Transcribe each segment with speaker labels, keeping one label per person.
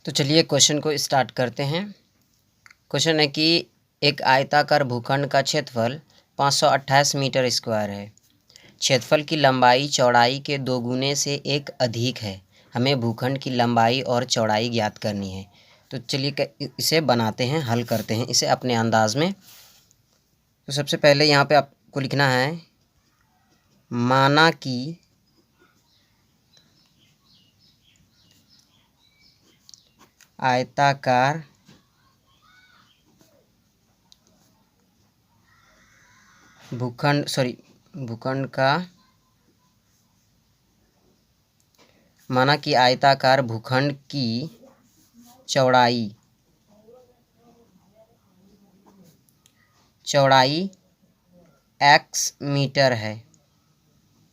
Speaker 1: तो चलिए क्वेश्चन को स्टार्ट करते हैं। क्वेश्चन है कि एक आयताकार भूखंड का क्षेत्रफल 528 मीटर स्क्वायर है। क्षेत्रफल की लंबाई चौड़ाई के दोगुने से एक अधिक है। हमें भूखंड की लंबाई और चौड़ाई ज्ञात करनी है। तो चलिए इसे बनाते हैं, हल करते हैं इसे अपने अंदाज में। तो सबसे पहले यहाँ पे आपको लिखना है माना कि आयताकार भूखंड का माना कि आयताकार भूखंड की चौड़ाई x मीटर है।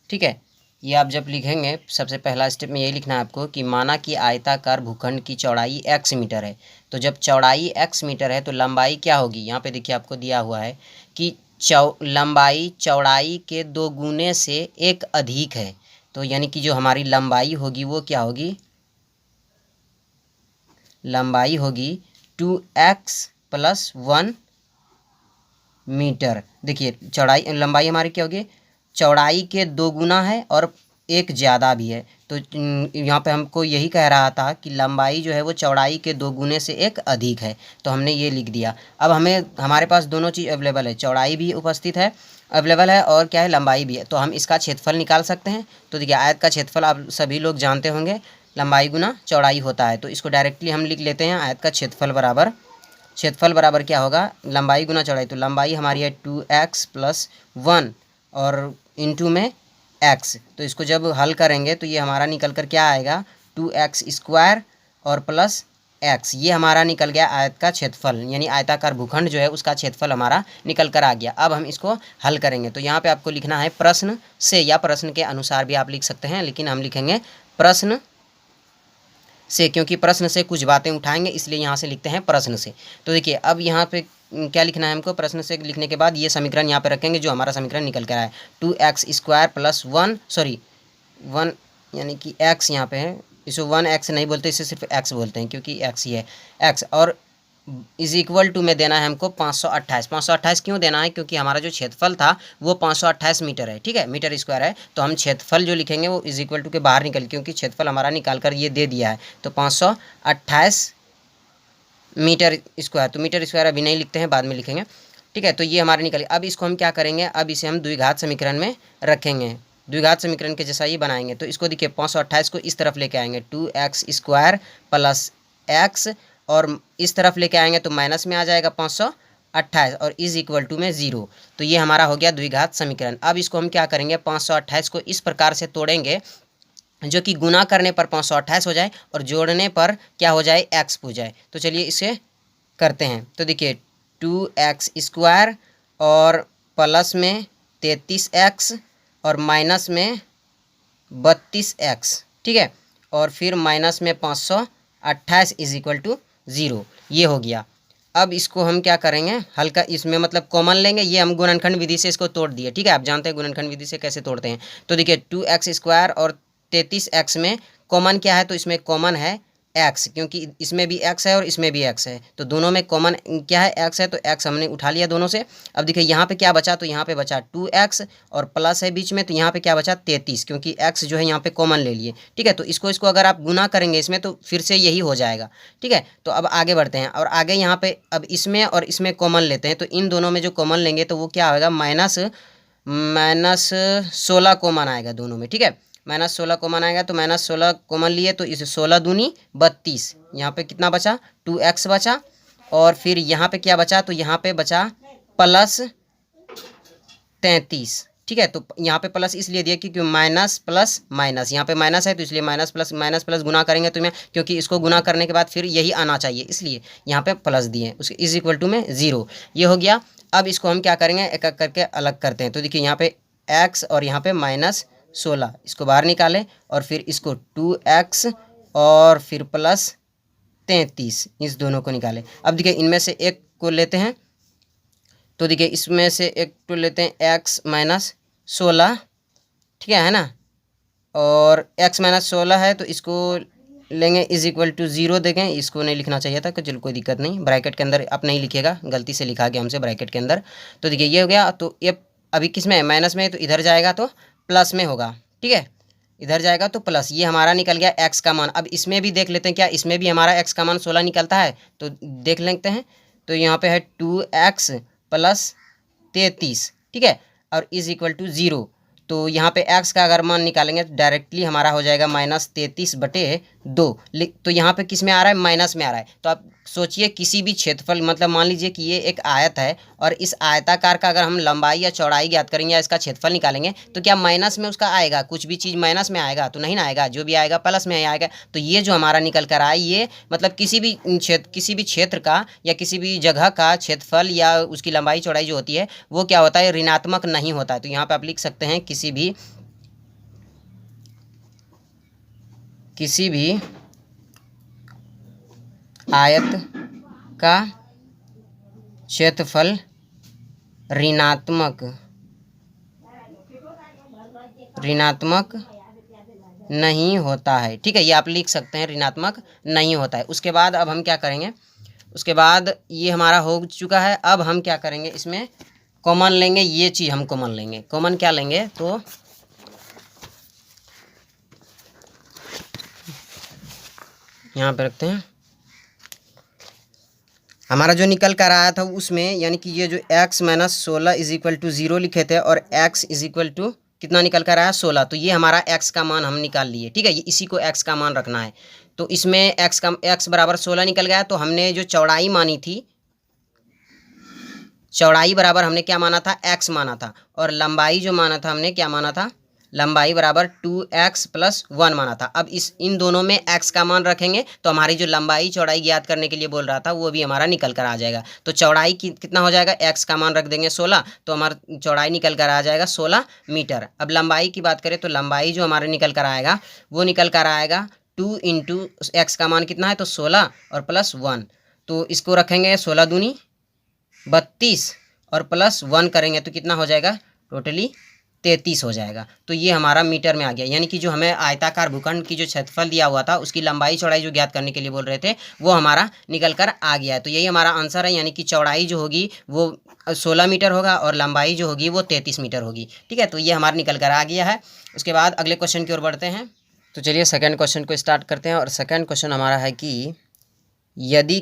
Speaker 1: ठीक है, ये आप जब लिखेंगे सबसे पहला स्टेप में यही लिखना है आपको कि माना कि आयताकार भूखंड की चौड़ाई x मीटर है। तो जब चौड़ाई x मीटर है तो लंबाई क्या होगी, यहाँ पे देखिए आपको दिया हुआ है कि लंबाई चौड़ाई के दोगुने से एक अधिक है। तो यानी कि जो हमारी लंबाई होगी वो क्या होगी, लंबाई होगी 2x + 1 मीटर। देखिए लंबाई हमारी क्या होगी, चौड़ाई के दोगुना है और एक ज़्यादा भी है। तो यहाँ पे हमको यही कह रहा था कि लंबाई जो है वो चौड़ाई के दोगुने से एक अधिक है, तो हमने ये लिख दिया। अब हमारे पास दोनों चीज़ अवेलेबल है, चौड़ाई भी उपस्थित है, अवेलेबल है, और क्या है, लंबाई भी है। तो हम इसका क्षेत्रफल निकाल सकते हैं। तो देखिए आयत का क्षेत्रफल आप सभी लोग जानते होंगे, लंबाई गुना चौड़ाई होता है। तो इसको डायरेक्टली हम लिख लेते हैं, आयत का क्षेत्रफल बराबर क्या होगा, लंबाई गुना चौड़ाई। तो लंबाई हमारी है 2x + 1 और इंटू में x। तो इसको जब हल करेंगे तो ये हमारा निकल कर क्या आएगा, 2x² और प्लस x। ये हमारा निकल गया आयत का क्षेत्रफल, यानी आयताकार भूखंड जो है उसका क्षेत्रफल हमारा निकल कर आ गया। अब हम इसको हल करेंगे। तो यहाँ पे आपको लिखना है प्रश्न से, या प्रश्न के अनुसार भी आप लिख सकते हैं, लेकिन हम लिखेंगे प्रश्न से, क्योंकि प्रश्न से कुछ बातें उठाएंगे, इसलिए यहाँ से लिखते हैं प्रश्न से। तो देखिए अब यहाँ पे क्या लिखना है हमको, प्रश्न से लिखने के बाद ये समीकरण यहाँ पे रखेंगे जो हमारा समीकरण निकल कर आया, 2x² + 1 यानी कि x यहाँ पे है, इसको 1x नहीं बोलते, इसे सिर्फ x बोलते हैं क्योंकि x ही है, x और = में देना है हमको 528। 528 क्यों देना है, क्योंकि हमारा जो क्षेत्रफल था वो 528 मीटर है। ठीक है, मीटर स्क्वायर है, तो हम क्षेत्रफल जो लिखेंगे वो = के बाहर निकल, क्योंकि क्षेत्रफल हमारा निकाल कर ये दे दिया है। तो 528 मीटर स्क्वायर, तो मीटर स्क्वायर अभी नहीं लिखते हैं, बाद में लिखेंगे। ठीक है, तो ये हमारे निकले। अब इसको हम क्या करेंगे, अब इसे हम द्विघात समीकरण में रखेंगे, द्विघात समीकरण के जैसा ही बनाएंगे। तो इसको देखिए 528 को इस तरफ लेके आएंगे, 2x² + x, और इस तरफ लेके आएंगे तो माइनस में आ जाएगा 528 और = में 0। तो ये हमारा हो गया द्विघात समीकरण। अब इसको हम क्या करेंगे, 528 को इस प्रकार से तोड़ेंगे जो कि गुना करने पर 528 हो जाए और जोड़ने पर क्या हो जाए, x हो जाए। तो चलिए इसे करते हैं। तो देखिए 2x² और प्लस में 33x और माइनस में 32x, ठीक है, और फिर माइनस में 528 = 0। ये हो गया। अब इसको हम क्या करेंगे, हल्का इसमें मतलब कॉमन लेंगे, ये हम गुणनखंड विधि से इसको तोड़ दिए। ठीक है, आप जानते हैं गुणनखंड विधि से कैसे तोड़ते हैं। तो देखिए 2x² और 33x में कॉमन क्या है, तो इसमें कॉमन है x, क्योंकि इसमें भी x है और इसमें भी x है, तो दोनों में कॉमन क्या है, x है, तो x हमने उठा लिया दोनों से। अब देखिए यहाँ पे क्या बचा, तो यहाँ पे बचा 2x और प्लस है बीच में, तो यहाँ पे क्या बचा 33, क्योंकि x जो है यहाँ पे कॉमन ले लिए। ठीक है, तो इसको अगर आप गुना करेंगे इसमें तो फिर से यही हो जाएगा। ठीक है, तो अब आगे बढ़ते हैं, और आगे यहाँ पे अब इसमें और इसमें कॉमन लेते हैं। तो इन दोनों में जो कॉमन लेंगे तो वो क्या होगा, -16 कॉमन आएगा दोनों में। ठीक है, -16 कॉमन आएगा, तो -16 कॉमन लिए तो इसे 16 दूनी 32, यहाँ पे कितना बचा, 2x बचा, और फिर यहाँ पे क्या बचा, तो यहाँ पे बचा +33। ठीक है, तो यहाँ पे प्लस इसलिए दिया क्योंकि माइनस प्लस माइनस, यहाँ पे माइनस है तो इसलिए माइनस प्लस गुना करेंगे तो क्योंकि इसको गुना करने के बाद फिर यही आना चाहिए, इसलिए यहाँ पे प्लस दिए, उसके = में 0। ये हो गया। अब इसको हम क्या करेंगे, एक एक करके अलग करते हैं। तो देखिए यहाँ पे x और यहाँ पे -16, इसको बाहर निकालें, और फिर इसको 2x और फिर +33, इस दोनों को निकालें। अब देखिए इनमें से एक को लेते हैं, तो देखिए इसमें से एक तो लेते हैं x -16, ठीक है ना, और x -16 है तो इसको लेंगे इज इक्वल टू 0 देंगे, इसको नहीं लिखना चाहिए था, चलो कोई दिक्कत नहीं, ब्रैकेट के अंदर आप नहीं लिखेगा, गलती से लिखा गया हमसे ब्रैकेट के अंदर। तो देखिए ये हो गया, तो ये अभी किस में है, माइनस में है, तो इधर जाएगा तो प्लस में होगा, ठीक है, इधर जाएगा तो प्लस, ये हमारा निकल गया एक्स का मान। अब इसमें भी देख लेते हैं, क्या इसमें भी हमारा एक्स का मान 16 निकलता है, तो देख लेते हैं। तो यहाँ पे है 2x प्लस 33, ठीक है, और इज इक्वल टू 0। तो यहाँ पे x का अगर मान निकालेंगे तो डायरेक्टली हमारा हो जाएगा -33/2। तो यहाँ पे किस में आ रहा है, माइनस में आ रहा है। तो आप सोचिए किसी भी क्षेत्रफल, मतलब मान लीजिए कि ये एक आयत है और इस आयताकार का अगर हम लंबाई या चौड़ाई ज्ञात करेंगे या इसका क्षेत्रफल निकालेंगे, तो क्या माइनस में उसका आएगा, कुछ भी चीज़ माइनस में आएगा तो नहीं ना आएगा, जो भी आएगा प्लस में आएगा। तो ये जो हमारा निकल कर आए, ये मतलब किसी भी क्षेत्र का या किसी भी जगह का क्षेत्रफल या उसकी लंबाई चौड़ाई जो होती है वो क्या होता है, ऋणात्मक नहीं होता है। तो यहाँ पे आप लिख सकते हैं किसी भी आयत का क्षेत्रफल ऋणात्मक नहीं होता है, ठीक है, ये आप लिख सकते हैं, ऋणात्मक नहीं होता है। उसके बाद अब हम क्या करेंगे, उसके बाद ये हमारा हो चुका है, अब हम क्या करेंगे, इसमें कॉमन लेंगे, ये चीज़ हम कॉमन लेंगे। कॉमन क्या लेंगे, तो यहाँ पे रखते हैं, हमारा जो निकल कर आया था उसमें, यानी कि ये जो x - 16 इज इक्वल टू 0 लिखे थे और x इज इक्वल टू कितना निकल कर आया, 16। तो ये हमारा x का मान हम निकाल लिए, ठीक है, ये इसी को x का मान रखना है। तो इसमें x बराबर 16 निकल गया। तो हमने जो चौड़ाई मानी थी, चौड़ाई बराबर हमने क्या माना था, x माना था, और लंबाई जो माना था हमने क्या माना था, लंबाई बराबर 2x + 1 माना था। अब इन दोनों में x का मान रखेंगे तो हमारी जो लंबाई चौड़ाई ज्ञात करने के लिए बोल रहा था वो भी हमारा निकल कर आ जाएगा। तो चौड़ाई कितना हो जाएगा, x का मान रख देंगे 16, तो हमारा चौड़ाई निकल कर आ जाएगा 16 मीटर। अब लंबाई की बात करें तो लंबाई जो हमारे निकल कर आएगा वो निकल कर आएगा 2 × x का मान कितना है, तो 16 और +1, तो इसको रखेंगे 16 दूनी 32 और +1 करेंगे तो कितना हो जाएगा, टोटली 33 हो जाएगा। तो ये हमारा मीटर में आ गया, यानी कि जो हमें आयताकार भूखंड की जो क्षेत्रफल दिया हुआ था उसकी लंबाई चौड़ाई जो ज्ञात करने के लिए बोल रहे थे वो हमारा निकल कर आ गया है। तो यही हमारा आंसर है, यानी कि चौड़ाई जो होगी वो 16 मीटर होगा और लंबाई जो होगी वो 33 मीटर होगी, ठीक है। तो ये हमारा निकल कर आ गया है। उसके बाद अगले क्वेश्चन की ओर बढ़ते हैं। तो चलिए सेकेंड क्वेश्चन को स्टार्ट करते हैं। और सेकेंड क्वेश्चन हमारा है कि यदि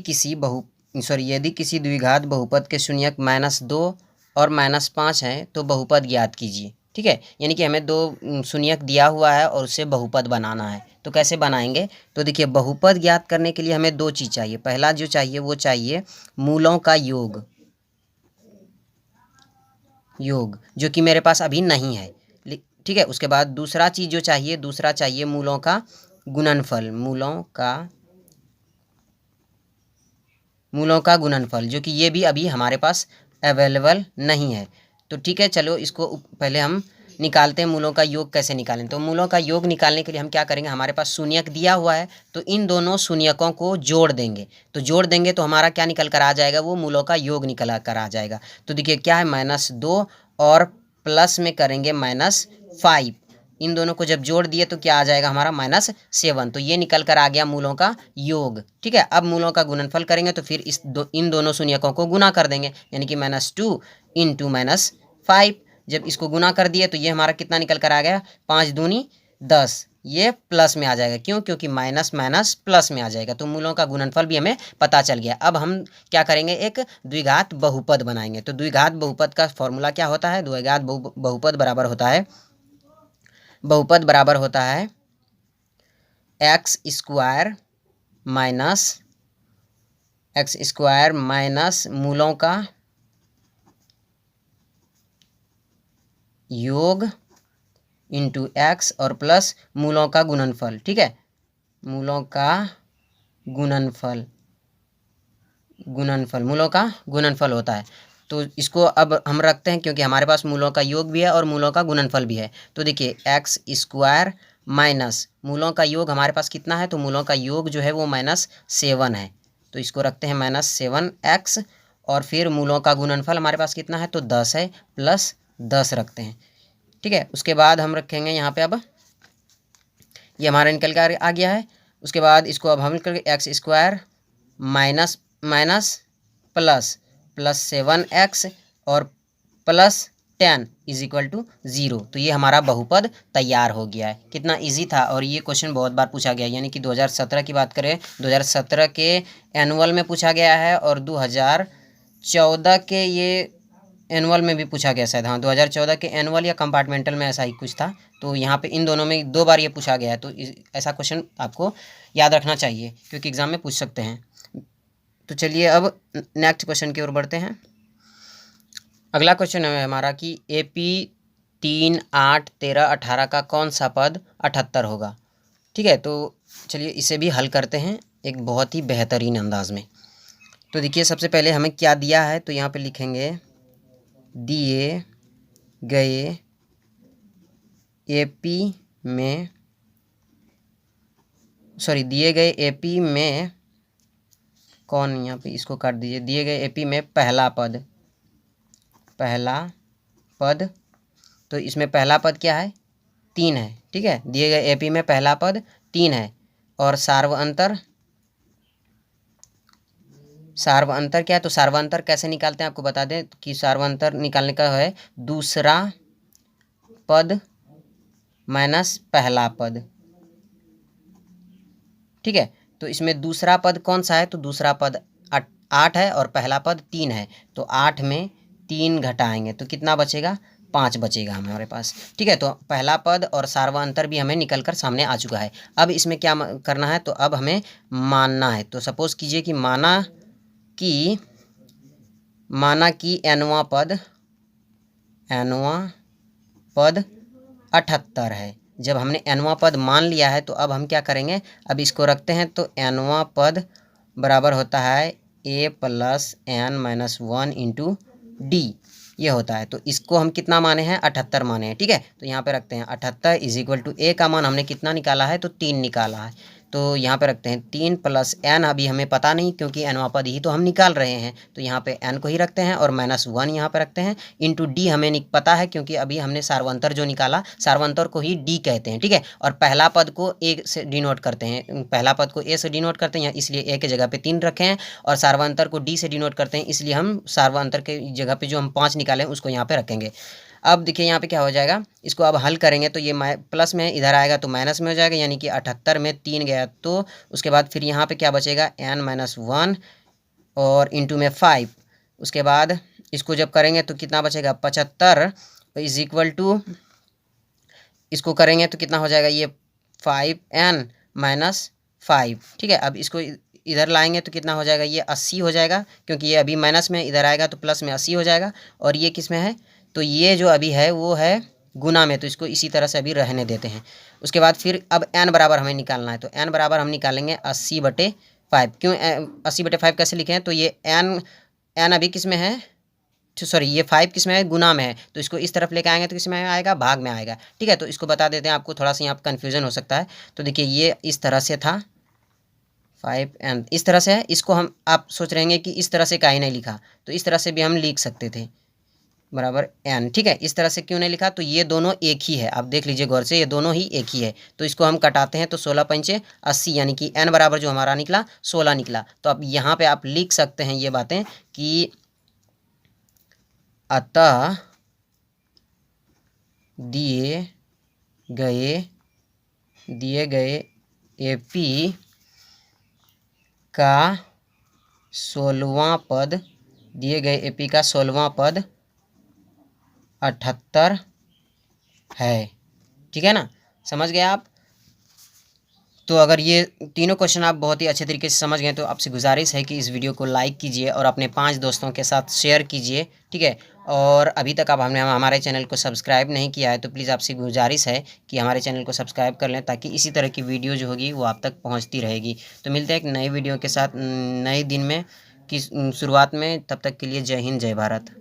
Speaker 1: किसी द्विघात बहुपद के शून्यक -2 और -5 हैं तो बहुपद ज्ञात कीजिए, ठीक है। यानी कि हमें 2 शून्यक दिया हुआ है और उससे बहुपद बनाना है, तो कैसे बनाएंगे। तो देखिए बहुपद ज्ञात करने के लिए हमें 2 चीज़ चाहिए। पहला जो चाहिए वो चाहिए मूलों का योग, जो कि मेरे पास अभी नहीं है, ठीक है। उसके बाद दूसरा चीज़ जो चाहिए, दूसरा चाहिए मूलों का गुणनफल, मूलों का गुणनफल, जो कि ये भी अभी हमारे पास अवेलेबल नहीं है। तो ठीक है, चलो इसको पहले हम निकालते हैं, मूलों का योग कैसे निकालें। तो मूलों का योग निकालने के लिए हम क्या करेंगे, हमारे पास शून्यक दिया हुआ है तो इन दोनों शून्यकों को जोड़ देंगे। तो जोड़ देंगे तो हमारा क्या निकल कर आ जाएगा, वो मूलों का योग निकल कर आ जाएगा। तो देखिए क्या है, -2 और प्लस में करेंगे -5, इन दोनों को जब जोड़ दिए तो क्या आ जाएगा हमारा -7। तो ये निकल कर आ गया मूलों का योग, ठीक है। अब मूलों का गुणनफल करेंगे तो फिर इन दोनों शून्यकों को गुना कर देंगे, यानी कि -2 × -5। जब इसको गुना कर दिए तो ये हमारा कितना निकल कर आ गया, 5 दूनी 10, ये प्लस में आ जाएगा। क्यों, क्योंकि माइनस प्लस में आ जाएगा। तो मूलों का गुणनफल भी हमें पता चल गया। अब हम क्या करेंगे, एक द्विघात बहुपद बनाएंगे। तो द्विघात बहुपद का फॉर्मूला क्या होता है, द्विघात बहुपद बराबर होता है x² माइनस मूलों का योग इंटू x और प्लस मूलों का गुणनफल, ठीक है, मूलों का गुणनफल मूलों का गुणनफल होता है। तो इसको अब हम रखते हैं क्योंकि हमारे पास मूलों का योग भी है और मूलों का गुणनफल भी है। तो देखिए x² माइनस मूलों का योग हमारे पास कितना है, तो मूलों का योग जो है वो -7 है, तो इसको रखते हैं -7x, और फिर मूलों का गुणनफल हमारे पास कितना है, तो 10 है, प्लस 10 रखते हैं, ठीक है। उसके बाद हम रखेंगे यहाँ पे, अब ये हमारा निकल कर आ गया है। उसके बाद इसको अब हम करके x square minus minus plus plus 7x और प्लस 10 इज इक्वल टू 0। तो ये हमारा बहुपद तैयार हो गया है। कितना इजी था, और ये क्वेश्चन बहुत बार पूछा गया है। यानी कि 2017 की बात करें, 2017 के एनुअल में पूछा गया है और 2014 के ये एनुअल में भी पूछा गया शायद। हाँ, 2014 के एनुअल या कंपार्टमेंटल में ऐसा ही कुछ था। तो यहाँ पे इन दोनों में 2 बार ये पूछा गया है। तो ऐसा क्वेश्चन आपको याद रखना चाहिए क्योंकि एग्ज़ाम में पूछ सकते हैं। तो चलिए अब नेक्स्ट क्वेश्चन की ओर बढ़ते हैं। अगला क्वेश्चन है हमारा कि AP 3, 8, 13, 18 का कौन सा पद 78 होगा। ठीक है, तो चलिए इसे भी हल करते हैं एक बहुत ही बेहतरीन अंदाज में। तो देखिए सबसे पहले हमें क्या दिया है, तो यहाँ पे लिखेंगे दिए गए AP में कौन, यहाँ पे इसको काट दीजिए। दिए गए AP में पहला पद, तो इसमें पहला पद क्या है, 3 है। ठीक है, दिए गए AP में पहला पद 3 है और सार्वअंतर क्या है, तो सार्वअंतर कैसे निकालते हैं आपको बता दें कि सार्वअंतर निकालने का है दूसरा पद माइनस पहला पद। ठीक है, तो इसमें दूसरा पद कौन सा है, तो दूसरा पद 8 है और पहला पद 3 है। तो 8 में 3 घटाएंगे तो कितना बचेगा, 5 बचेगा हमारे पास। ठीक है, तो पहला पद और सार्वअंतर भी हमें निकल कर सामने आ चुका है। अब इसमें क्या करना है, तो अब हमें मानना है। तो सपोज़ कीजिए कि माना कि nवां पद 78 है। जब हमने nवां पद मान लिया है तो अब हम क्या करेंगे, अब इसको रखते हैं। तो nवां पद बराबर होता है a + n - 1 × d, ये होता है। तो इसको हम कितना माने हैं, 78 माने हैं। ठीक है, तो यहाँ पे रखते हैं 78 = a का मान हमने कितना निकाला है, तो 3 निकाला है। तो यहाँ पे रखते हैं 3 + n, अभी हमें पता नहीं क्योंकि nवां पद ही तो हम निकाल रहे हैं। तो यहाँ पे n को ही रखते हैं और -1 यहाँ पे रखते हैं इंटू d, हमें पता है क्योंकि अभी हमने सार्वअंतर जो निकाला, सार्वअंतर को ही d कहते हैं। ठीक है, और पहला पद को a से डिनोट करते हैं, पहला पद को a से डिनोट करते हैं, इसलिए a के जगह पे 3 रखे हैं, और सार्वअंतर को d से डिनोट करते हैं, इसलिए हम सार्वअंतर के जगह पे जो हम 5 निकाले उसको यहाँ पे रखेंगे। अब देखिए यहाँ पे क्या हो जाएगा, इसको अब हल करेंगे तो ये प्लस में इधर आएगा तो माइनस में हो जाएगा, यानी कि 78 में 3 गया। तो उसके बाद फिर यहाँ पे क्या बचेगा, n - 1 और इंटू में 5। उसके बाद इसको जब करेंगे तो कितना बचेगा, 75 = इसको करेंगे तो कितना हो जाएगा, ये 5n - 5। ठीक है, अब इसको इधर लाएंगे तो कितना हो जाएगा, ये 80 हो जाएगा, क्योंकि ये अभी माइनस में इधर आएगा तो प्लस में 80 हो जाएगा। और ये किस में है, तो ये जो अभी है वो है गुना में, तो इसको इसी तरह से अभी रहने देते हैं। उसके बाद फिर अब n बराबर हमें निकालना है, तो n बराबर हम निकालेंगे 80/5। क्यों 80/5 कैसे लिखे हैं, तो ये n अभी किस में है, सॉरी ये 5 किस में है, गुना में है, तो इसको इस तरफ लेके आएंगे तो किस में आएगा, भाग में आएगा। ठीक है, तो इसको बता देते हैं, आपको थोड़ा सा यहाँ कन्फ्यूजन हो सकता है। तो देखिए ये इस तरह से था 5n, इस तरह से है। इसको हम आप सोच रहे हैं कि इस तरह से काहे नहीं लिखा, तो इस तरह से भी हम लिख सकते थे बराबर n। ठीक है, इस तरह से क्यों नहीं लिखा, तो ये दोनों एक ही है, आप देख लीजिए गौर से, ये दोनों ही एक ही है। तो इसको हम कटाते हैं तो 16 × 5 = 80, यानी कि n बराबर जो हमारा निकला 16 निकला। तो अब यहाँ पे आप लिख सकते हैं ये बातें कि अतः दिए गए AP का 16वां पद, दिए गए AP का 16वां पद 78 है। ठीक है ना, समझ गए आप। तो अगर ये तीनों क्वेश्चन आप बहुत ही अच्छे तरीके से समझ गए तो आपसे गुजारिश है कि इस वीडियो को लाइक कीजिए और अपने 5 दोस्तों के साथ शेयर कीजिए। ठीक है, और अभी तक आप हमने हमारे चैनल को सब्सक्राइब नहीं किया है तो प्लीज़ आपसे गुजारिश है कि हमारे चैनल को सब्सक्राइब कर लें, ताकि इसी तरह की वीडियो जो होगी वो आप तक पहुंचती रहेगी। तो मिलते हैं एक नई वीडियो के साथ नए दिन में की शुरुआत में, तब तक के लिए जय हिंद, जय भारत।